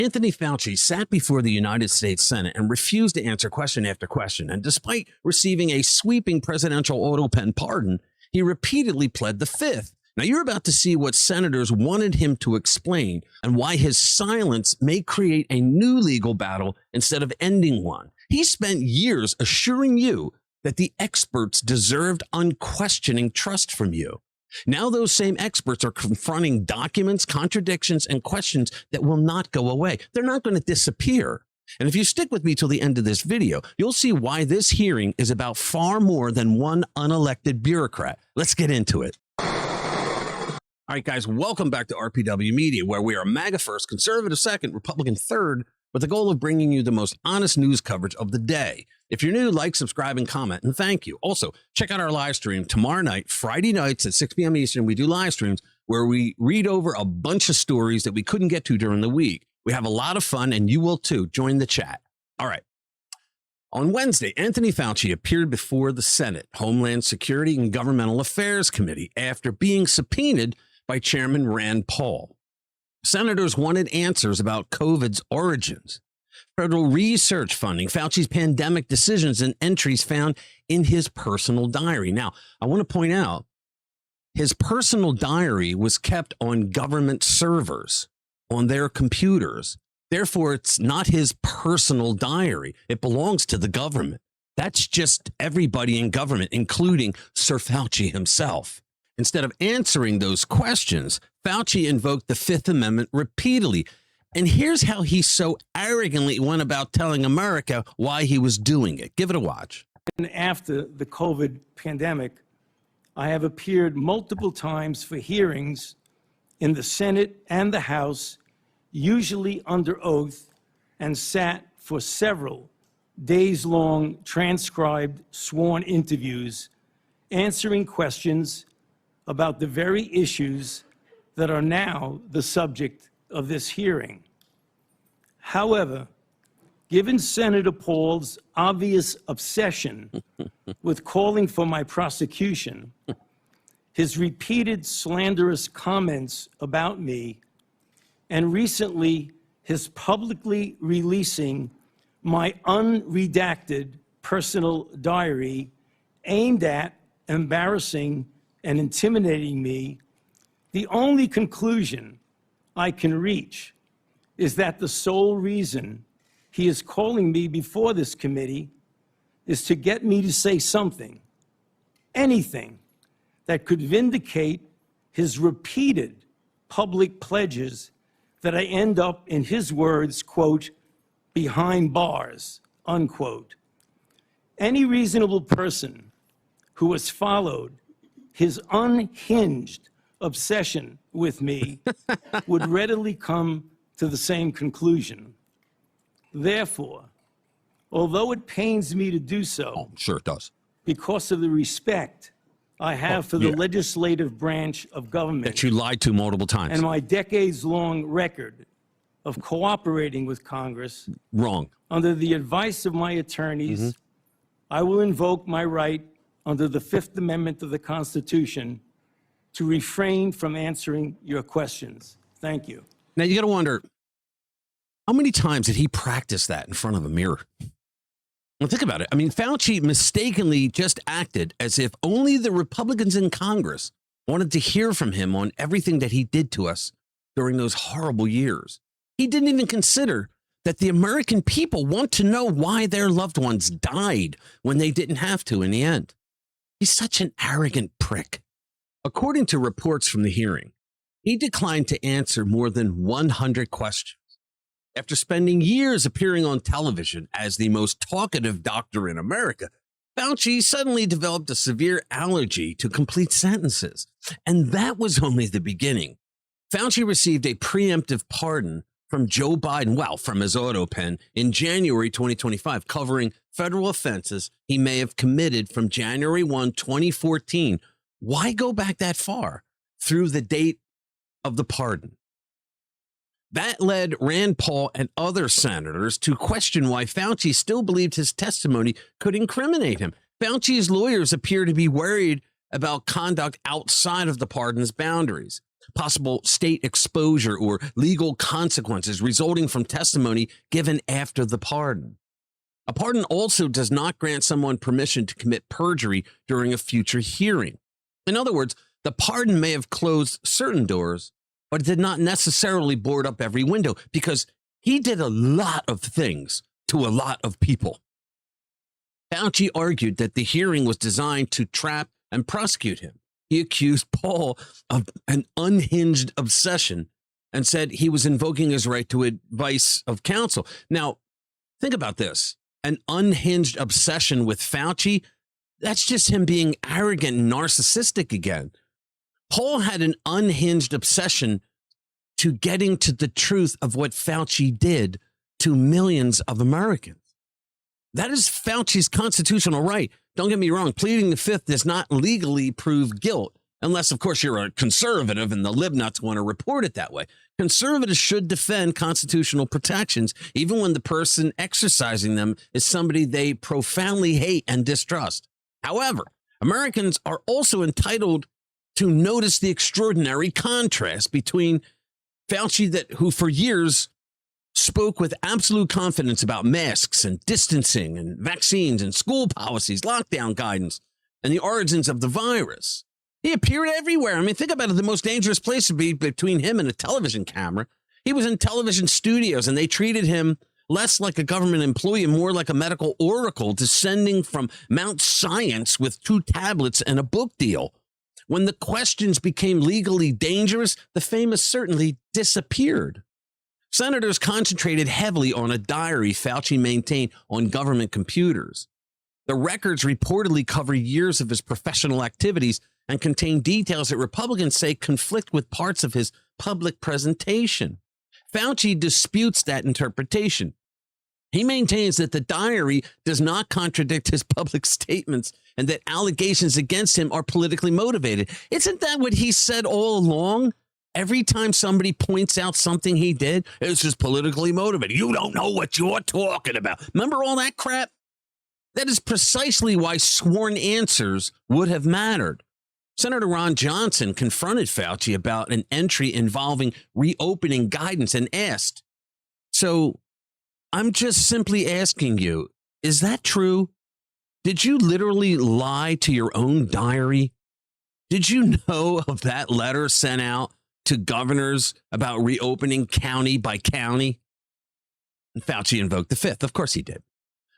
Anthony Fauci sat before the United States Senate and refused to answer question after question. And despite receiving a sweeping presidential autopen pardon, he repeatedly pled the fifth. Now, you're about to see what senators wanted him to explain and why his silence may create a new legal battle instead of ending one. He spent years assuring you that the experts deserved unquestioning trust from you. Now those same experts are confronting documents, contradictions, and questions that will not go away. They're not going to disappear. And if you stick with me till the end of this video, you'll see why this hearing is about far more than one unelected bureaucrat. Let's get into it. All right, guys, welcome back to RPW Media, where we are MAGA first, conservative second, Republican third, with the goal of bringing you the most honest news coverage of the day. If you're new, like, subscribe, and comment, and thank you. Also, check out our live stream tomorrow night, Friday nights at 6 p.m. Eastern. We do live streams where we read over a bunch of stories that we couldn't get to during the week. We have a lot of fun, and you will too. Join the chat. All right. On Wednesday, Anthony Fauci appeared before the Senate Homeland Security and Governmental Affairs Committee after being subpoenaed by Chairman Rand Paul. Senators wanted answers about COVID's origins, federal research funding, Fauci's pandemic decisions, and entries found in his personal diary. Now, I want to point out his personal diary was kept on government servers, on their computers. Therefore, it's not his personal diary. It belongs to the government. That's just everybody in government, including Sir Fauci himself. Instead of answering those questions, Fauci invoked the Fifth Amendment repeatedly. And here's how he so arrogantly went about telling America why he was doing it. Give it a watch. And after the COVID pandemic, I have appeared multiple times for hearings in the Senate and the House, usually under oath, and sat for several days-long transcribed sworn interviews, answering questions about the very issues that are now the subject of this hearing. However, given Senator Paul's obvious obsession with calling for my prosecution, his repeated slanderous comments about me, and recently his publicly releasing my unredacted personal diary aimed at embarrassing and intimidating me, the only conclusion I can reach is that the sole reason he is calling me before this committee is to get me to say something, anything, that could vindicate his repeated public pledges that I end up, in his words, quote, behind bars, unquote. Any reasonable person who has followed his unhinged obsession with me would readily come to the same conclusion. Therefore, although it pains me to do so, Sure it does, because of the respect I have for the legislative branch of government that you lied to multiple times, and my decades-long record of cooperating with Congress, wrong, under the advice of my attorneys, I will invoke my right under the Fifth Amendment of the Constitution to refrain from answering your questions. Thank you. Now, you got to wonder, how many times did he practice that in front of a mirror? Well, think about it. I mean, Fauci mistakenly just acted as if only the Republicans in Congress wanted to hear from him on everything that he did to us during those horrible years. He didn't even consider that the American people want to know why their loved ones died when they didn't have to in the end. He's such an arrogant prick. According to reports from the hearing, he declined to answer more than 100 questions. After spending years appearing on television as the most talkative doctor in America, Fauci suddenly developed a severe allergy to complete sentences. And that was only the beginning. Fauci received a preemptive pardon from Joe Biden, well, from his autopen, in January 2025, covering federal offenses he may have committed from January 1, 2014. Why go back that far? Through the date of the pardon. That led Rand Paul and other senators to question why Fauci still believed his testimony could incriminate him. Fauci's lawyers appear to be worried about conduct outside of the pardon's boundaries. possible state exposure or legal consequences resulting from testimony given after the pardon. A pardon also does not grant someone permission to commit perjury during a future hearing. In other words, the pardon may have closed certain doors, but it did not necessarily board up every window because he did a lot of things to a lot of people. Fauci argued that the hearing was designed to trap and prosecute him. He accused Paul of an unhinged obsession and said he was invoking his right to advice of counsel. Now, think about this. An unhinged obsession with Fauci, that's just him being arrogant and narcissistic again. Paul had an unhinged obsession to getting to the truth of what Fauci did to millions of Americans. That is Fauci's constitutional right. Don't get me wrong. Pleading the fifth does not legally prove guilt, unless, of course, you're a conservative and the libnuts want to report it that way. Conservatives should defend constitutional protections, even when the person exercising them is somebody they profoundly hate and distrust. However, Americans are also entitled to notice the extraordinary contrast between Fauci, who for years spoke with absolute confidence about masks and distancing and vaccines and school policies, lockdown guidance, and the origins of the virus. He appeared everywhere. I mean, think about it. The most dangerous place would be between him and a television camera. He was in television studios, and they treated him less like a government employee and more like a medical oracle descending from Mount Science with 2 tablets and a book deal. When the questions became legally dangerous, the famous certainly disappeared. Senators concentrated heavily on a diary Fauci maintained on government computers. The records reportedly cover years of his professional activities and contain details that Republicans say conflict with parts of his public presentation. Fauci disputes that interpretation. He maintains that the diary does not contradict his public statements and that allegations against him are politically motivated. Isn't that what he said all along? Every time somebody points out something he did, it's just politically motivated. You don't know what you're talking about. Remember all that crap? That is precisely why sworn answers would have mattered. Senator Ron Johnson confronted Fauci about an entry involving reopening guidance and asked, so I'm just simply asking you, is that true? Did you literally lie to your own diary? Did you know of that letter sent out to governors about reopening county by county? And Fauci invoked the fifth. Of course he did.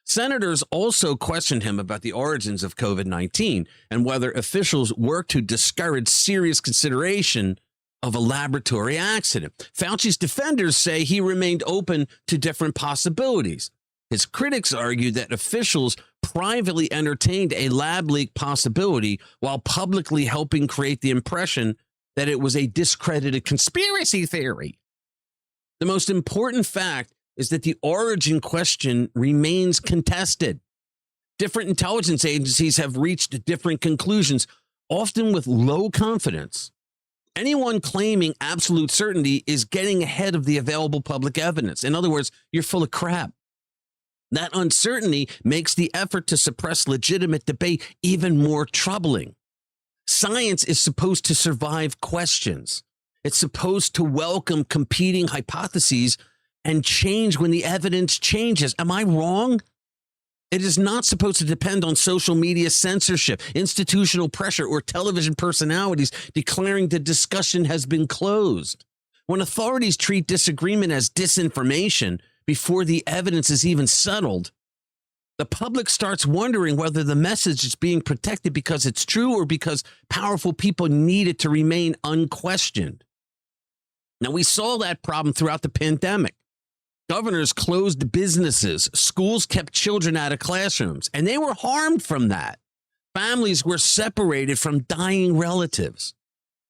Senators also questioned him about the origins of COVID-19 and whether officials worked to discourage serious consideration of a laboratory accident. Fauci's defenders say he remained open to different possibilities. His critics argued that officials privately entertained a lab leak possibility while publicly helping create the impression that it was a discredited conspiracy theory. The most important fact is that the origin question remains contested. Different intelligence agencies have reached different conclusions, often with low confidence. Anyone claiming absolute certainty is getting ahead of the available public evidence. In other words, you're full of crap. That uncertainty makes the effort to suppress legitimate debate even more troubling. Science is supposed to survive questions. It's supposed to welcome competing hypotheses and change when the evidence changes. Am I wrong? It is not supposed to depend on social media censorship, institutional pressure, or television personalities declaring the discussion has been closed. When authorities treat disagreement as disinformation before the evidence is even settled, the public starts wondering whether the message is being protected because it's true or because powerful people need it to remain unquestioned. Now, we saw that problem throughout the pandemic. Governors closed businesses, schools kept children out of classrooms, and they were harmed from that. Families were separated from dying relatives.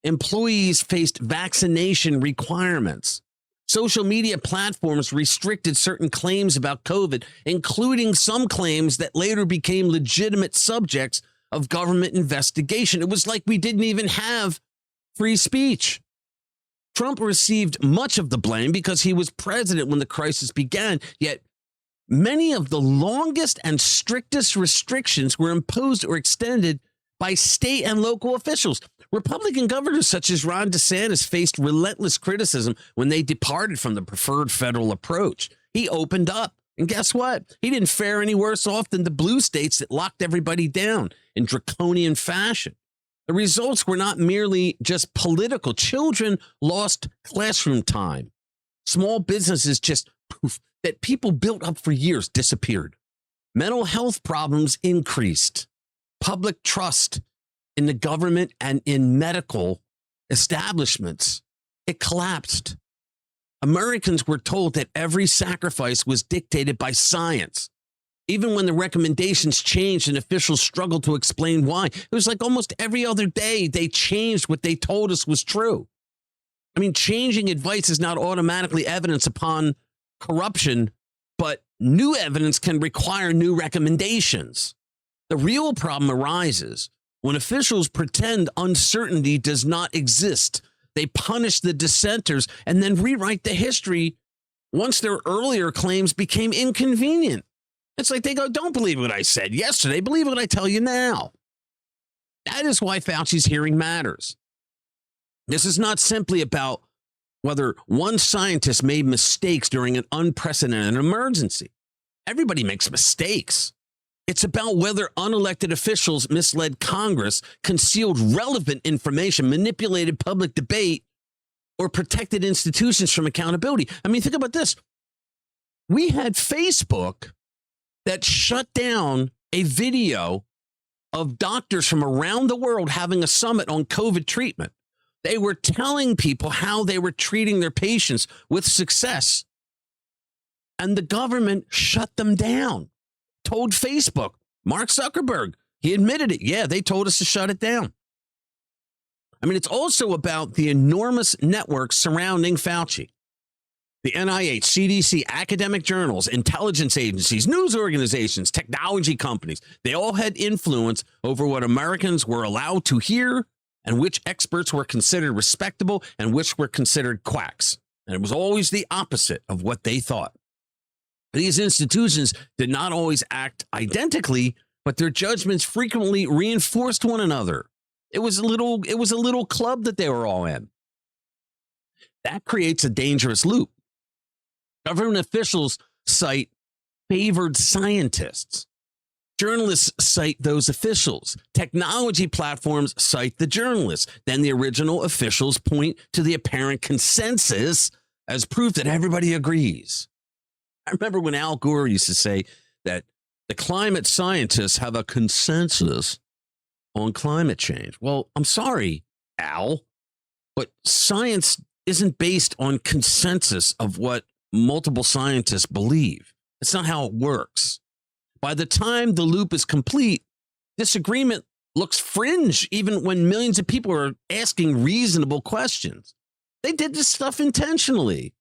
Employees faced vaccination requirements. Social media platforms restricted certain claims about COVID, including some claims that later became legitimate subjects of government investigation. It was like we didn't even have free speech. Trump received much of the blame because he was president when the crisis began, yet many of the longest and strictest restrictions were imposed or extended by state and local officials. Republican governors such as Ron DeSantis faced relentless criticism when they departed from the preferred federal approach. He opened up. And guess what? He didn't fare any worse off than the blue states that locked everybody down in draconian fashion. The results were not merely just political. Children lost classroom time. Small businesses just poof, that people built up for years disappeared. Mental health problems increased. Public trust in the government and in medical establishments, it collapsed. Americans were told that every sacrifice was dictated by science. Even when the recommendations changed and officials struggled to explain why, it was like almost every other day they changed what they told us was true. I mean, changing advice is not automatically evidence upon corruption, but new evidence can require new recommendations. The real problem arises when officials pretend uncertainty does not exist. They punish the dissenters and then rewrite the history once their earlier claims became inconvenient. It's like they go, don't believe what I said yesterday, believe what I tell you now. That is why Fauci's hearing matters. This is not simply about whether one scientist made mistakes during an unprecedented emergency. Everybody makes mistakes. It's about whether unelected officials misled Congress, concealed relevant information, manipulated public debate, or protected institutions from accountability. I mean, think about this. We had Facebook that shut down a video of doctors from around the world having a summit on COVID treatment. They were telling people how they were treating their patients with success. And the government shut them down. Told Facebook, Mark Zuckerberg, he admitted it. Yeah, they told us to shut it down. I mean, it's also about the enormous network surrounding Fauci. The NIH, CDC, academic journals, intelligence agencies, news organizations, technology companies, they all had influence over what Americans were allowed to hear and which experts were considered respectable and which were considered quacks. And it was always the opposite of what they thought. These institutions did not always act identically, but their judgments frequently reinforced one another. It was a little club that they were all in. That creates a dangerous loop. Government officials cite favored scientists. Journalists cite those officials. Technology platforms cite the journalists. Then the original officials point to the apparent consensus as proof that everybody agrees. I remember when Al Gore used to say that the climate scientists have a consensus on climate change. Well, I'm sorry, Al, but science isn't based on consensus of what multiple scientists believe. It's not how it works. By the time the loop is complete, disagreement looks fringe, even when millions of people are asking reasonable questions. They did this stuff intentionally.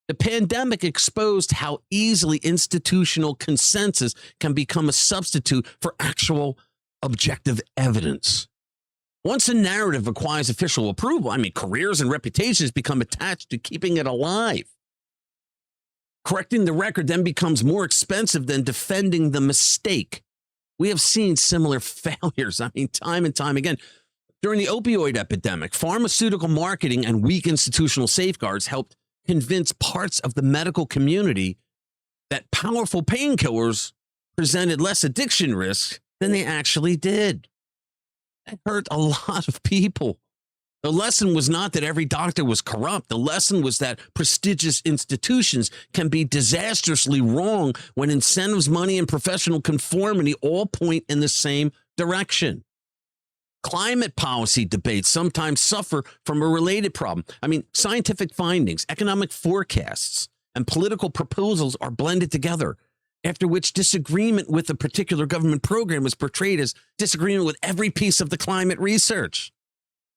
The pandemic exposed how easily institutional consensus can become a substitute for actual objective evidence. Once a narrative acquires official approval, I mean, careers and reputations become attached to keeping it alive. Correcting the record then becomes more expensive than defending the mistake. We have seen similar failures, I mean, time and time again. During the opioid epidemic, pharmaceutical marketing and weak institutional safeguards helped convince parts of the medical community that powerful painkillers presented less addiction risk than they actually did. That hurt a lot of people. The lesson was not that every doctor was corrupt. The lesson was that prestigious institutions can be disastrously wrong when incentives, money, and professional conformity all point in the same direction. Climate policy debates sometimes suffer from a related problem. I mean, scientific findings, economic forecasts, and political proposals are blended together, after which disagreement with a particular government program is portrayed as disagreement with every piece of the climate research.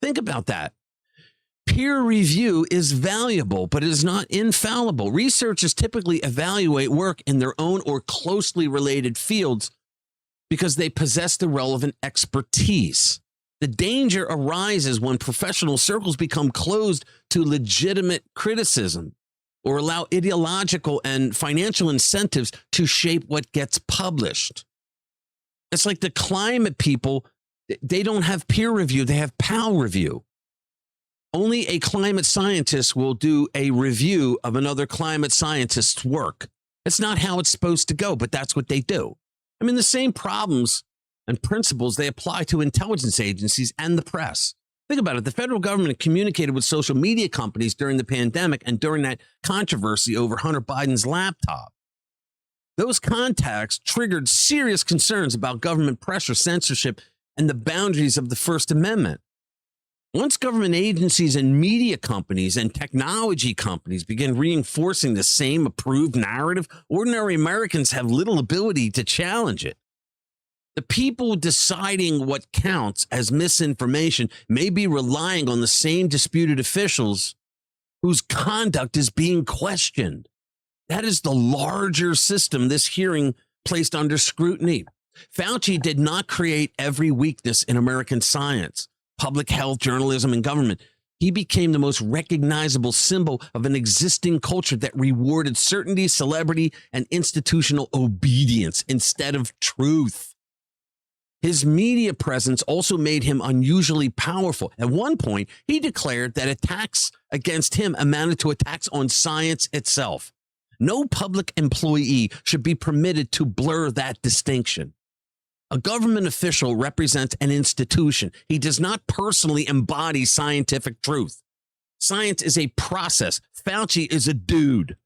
Think about that. Peer review is valuable, but it is not infallible. Researchers typically evaluate work in their own or closely related fields because they possess the relevant expertise. The danger arises when professional circles become closed to legitimate criticism or allow ideological and financial incentives to shape what gets published. It's like the climate people They don't have peer review. They have PAL review. Only a climate scientist will do a review of another climate scientist's work. It's not how it's supposed to go, but that's what they do. I mean, the same problems and principles they apply to intelligence agencies and the press. Think about it. The federal government communicated with social media companies during the pandemic and during that controversy over Hunter Biden's laptop. Those contacts triggered serious concerns about government pressure, censorship, and the boundaries of the First Amendment. Once government agencies and media companies and technology companies begin reinforcing the same approved narrative, ordinary Americans have little ability to challenge it. The people deciding what counts as misinformation may be relying on the same disputed officials whose conduct is being questioned. That is the larger system this hearing placed under scrutiny. Fauci did not create every weakness in American science, public health, journalism, and government. He became the most recognizable symbol of an existing culture that rewarded certainty, celebrity, and institutional obedience instead of truth. His media presence also made him unusually powerful. At one point, he declared that attacks against him amounted to attacks on science itself. No public employee should be permitted to blur that distinction. A government official represents an institution. He does not personally embody scientific truth. Science is a process. Fauci is a dude.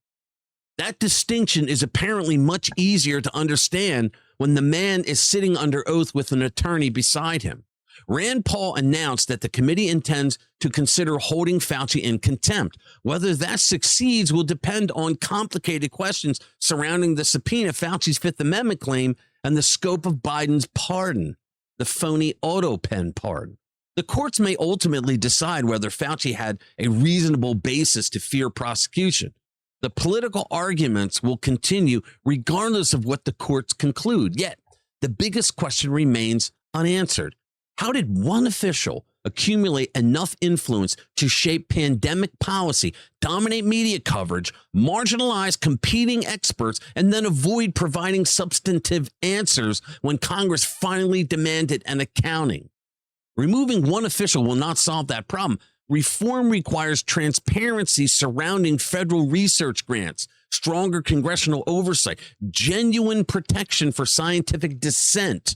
That distinction is apparently much easier to understand when the man is sitting under oath with an attorney beside him. Rand Paul announced that the committee intends to consider holding Fauci in contempt. Whether that succeeds will depend on complicated questions surrounding the subpoena, Fauci's Fifth Amendment claim, and the scope of Biden's pardon, the phony autopen pardon. The courts may ultimately decide whether Fauci had a reasonable basis to fear prosecution. The political arguments will continue regardless of what the courts conclude. Yet, the biggest question remains unanswered. How did one official accumulate enough influence to shape pandemic policy, dominate media coverage, marginalize competing experts, and then avoid providing substantive answers when Congress finally demanded an accounting? Removing one official will not solve that problem. Reform requires transparency surrounding federal research grants, stronger congressional oversight, genuine protection for scientific dissent,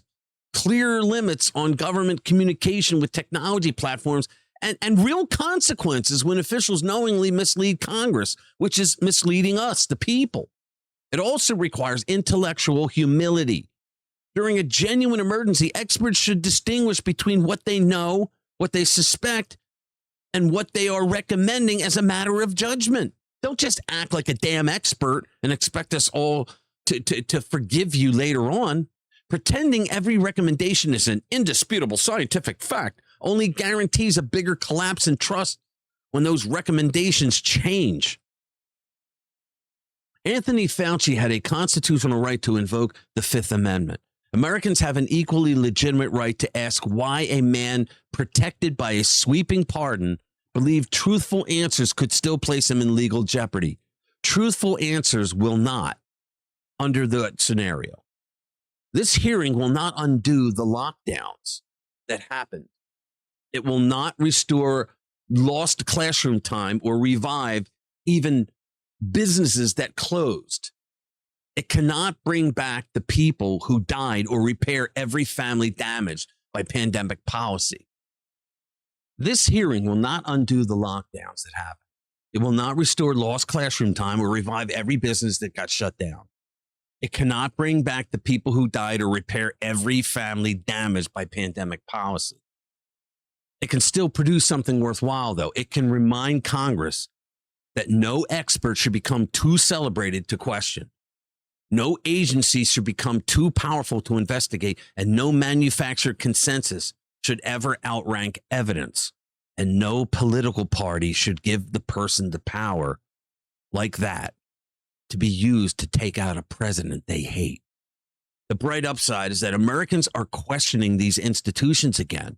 clearer limits on government communication with technology platforms, and real consequences when officials knowingly mislead Congress, which is misleading us, the people. It also requires intellectual humility. During a genuine emergency, experts should distinguish between what they know, what they suspect, and what they are recommending as a matter of judgment. Don't just act like a damn expert and expect us all to forgive you later on. Pretending every recommendation is an indisputable scientific fact only guarantees a bigger collapse in trust when those recommendations change. Anthony Fauci had a constitutional right to invoke the Fifth Amendment. Americans have an equally legitimate right to ask why a man protected by a sweeping pardon believed truthful answers could still place him in legal jeopardy. Truthful answers will not, under that scenario. This hearing will not undo the lockdowns that happened. It will not restore lost classroom time or revive even businesses that closed. It cannot bring back the people who died or repair every family damaged by pandemic policy. This hearing will not undo the lockdowns that happened. It will not restore lost classroom time or revive every business that got shut down. It cannot bring back the people who died or repair every family damaged by pandemic policy. It can still produce something worthwhile, though. It can remind Congress that no expert should become too celebrated to question. No agency should become too powerful to investigate, and no manufactured consensus should ever outrank evidence. And no political party should give the person the power like that to be used to take out a president they hate. The bright upside is that Americans are questioning these institutions again.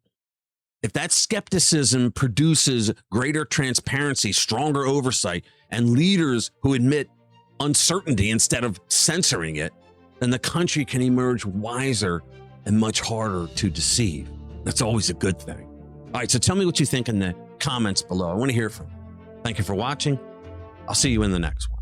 If that skepticism produces greater transparency, stronger oversight, and leaders who admit uncertainty instead of censoring it, then the country can emerge wiser and much harder to deceive. That's always a good thing. All right, so tell me what you think in the comments below. I want to hear from you. Thank you for watching. I'll see you in the next one.